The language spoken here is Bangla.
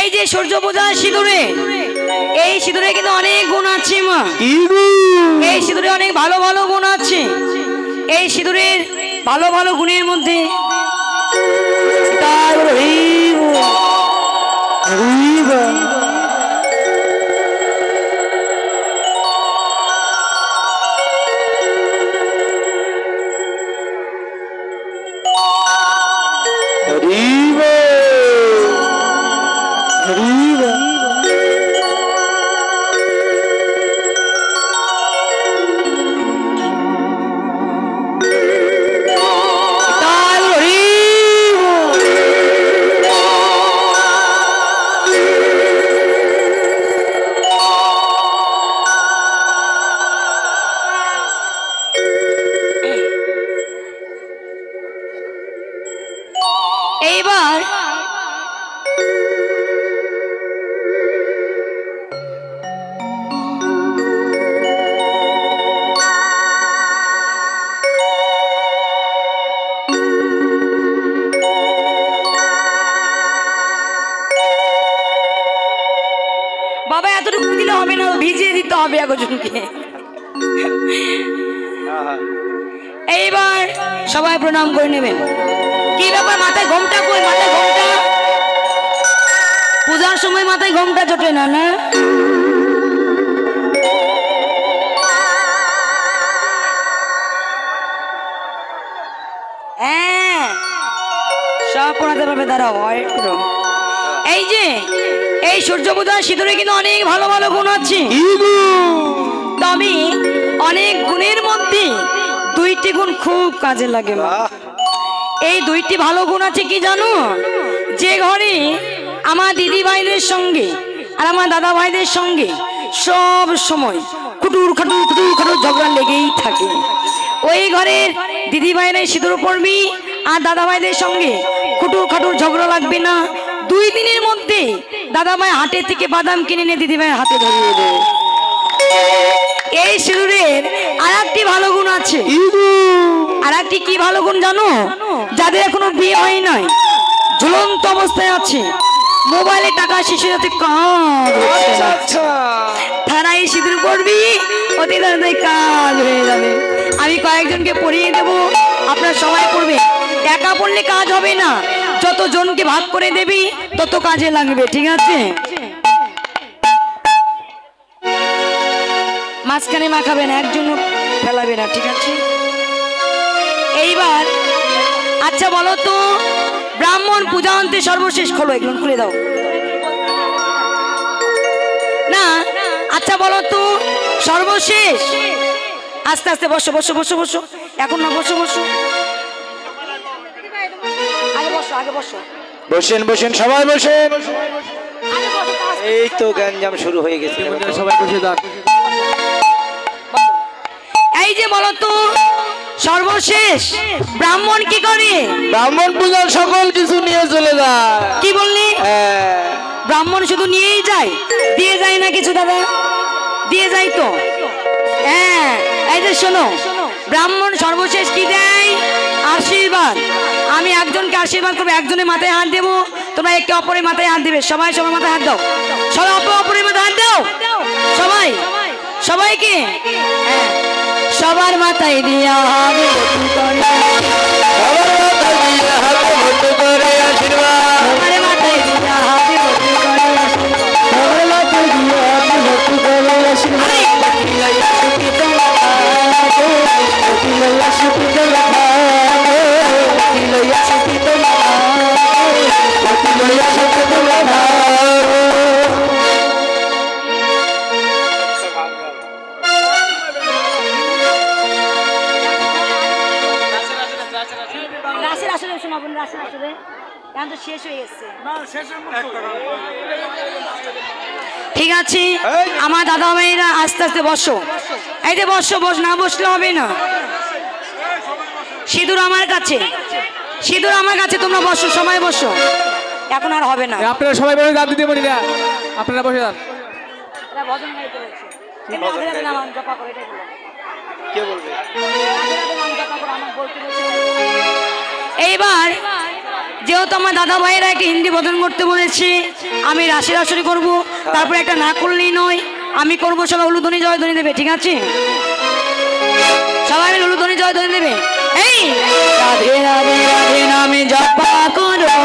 এই যে সূর্য পূজার সিঁদুরে, এই সিঁদুরে কিন্তু অনেক গুণ আছে মা। এই সিঁদুরে অনেক ভালো ভালো গুণ আছে। এই সিঁদুরের ভালো ভালো গুণের মধ্যে এইবার বাবা এতটুকু দিলে হবে না, ভিজিয়ে দিতে হবে একজনকে। এইবার সবাই প্রণাম করে নেবেন। কি ব্যাপার, মাথায় ঘোমটা কই? মাথায় ঘোমটা পূজার সময় মাথায় ঘোমটা জোটে না, না? হ্যাঁ, সব পড়াতে পারবে, দাঁড়াও ওয়েট করো। এই যে এই সূর্য পূজার সিঁদুরে কিন্তু অনেক ভালো ভালো গুণ আছে, তবে অনেক গুণের মধ্যে দুইটি গুণ খুব কাজে লাগে মা। এই দুইটি ভালো গুণ আছে কি জানো? যে ঘরে আমার দিদি ভাইদের সঙ্গে আর আমার দাদা ভাইদের সঙ্গে সব সময় খুটুর খাটুর খুটুর খাটুর ঝগড়া লেগেই থাকে, ওই ঘরের দিদি ভাইরাই সিঁদুর পড়বি আর দাদা ভাইদের সঙ্গে খুটুর খাটুর ঝগড়া লাগবে না। 2 দিনের মধ্যে দাদা ভাই হাটে থেকে বাদাম কিনে নিয়ে দিদি ভাইয়ের হাতে ধরিয়ে দেবে। এই সিঁদুরের আর একটি ভালো গুণ আছে। আর একটি কি ভালো গুণ জানো? যাদের এখনো বিয়ে হয় নাই, ঝুলন্ত অবস্থায় আছে, মোবাইলে টাকা শেষ হয়ে যাচ্ছে, তারা এই সিঁদুর পড়বি, অতি তাড়াতাড়ি কাজ হয়ে যাবে। আমি কয়েকজনকে পড়িয়ে দেবো, আপনারা সবাই পড়বে। একা পড়লে কাজ হবে না, যত জনকে ভাগ করে দেবি তত কাজে লাগবে, ঠিক আছে? মাঝখানে মাখাবে না, একজন ফেলাবে না, ঠিক আছে? এইবার আচ্ছা বলো তো, ব্রাহ্মণ পূজা অন্তে সর্বশেষ, খোলো এগুলো, খুলে দাও না। আচ্ছা বলো তো সর্বশেষ, আস্তে আস্তে বসো বসো বসো বসো, এখন না, বসো বসো, আগে বসো, আগে বসো, বসেন বসেন সবাই বসেন। এই তো গ্যাঞ্জাম শুরু হয়ে গেছে, সবাই বসে যান। এই যে বলো তো সর্বশেষ ব্রাহ্মণ কি করে? ব্রাহ্মণ পূজার সকল কিছু নিয়ে চলে যায়। কি বললি? ব্রাহ্মণ শুধু নিয়েই যায়, দিয়ে যায় না কিছু? দাদা দিয়ে যায় তো। হ্যাঁ, এই যে শোনো, ব্রাহ্মণ সর্বশেষ কি দেয়? আশীর্বাদ। আমি একজনকে আশীর্বাদ করবো, একজনের মাথায় হাত দেবো, তোমরা একে অপরের মাথায় হাত দিবে। সবাই সবার মাথায় হাত দাও, সবাই অপরের মাথায় হাত দাও, সবাই সবাইকে। হ্যাঁ, সবার মাথায় দিয়া হবে শেষ হয়ে গেছে। ঠিক আছে, আমার দাদা ভাইরা আস্তে আস্তে বসো। এই যে বসো, বস, না বসলে হবে না। সিঁদুর আমার কাছে, সিঁদুর আমার কাছে, তোমরা বসো, সবাই বসো, এখন আর হবে না। আপনারা সবাই বসে দাঁত দিতে পারি না, আপনারা বসে যান। ভজন গাইতে বলছে, জপা করে, এটাই বলো। কে বলবে? এইবার যেহেতু আমার দাদা ভাইয়েরা একটা হিন্দি ভজন করতে বলেছে, আমি রাশি রাশি করব, তারপরে একটা না করলেই নয়, আমি করবো। সবাই উলুধ্বনি জয়ধ্বনি দেবে, ঠিক আছে? সবাই মিলে উলুধ্বনি জয়ধ্বনি দেবে। এই রাধে রাধে রাধে নামে জপা করো,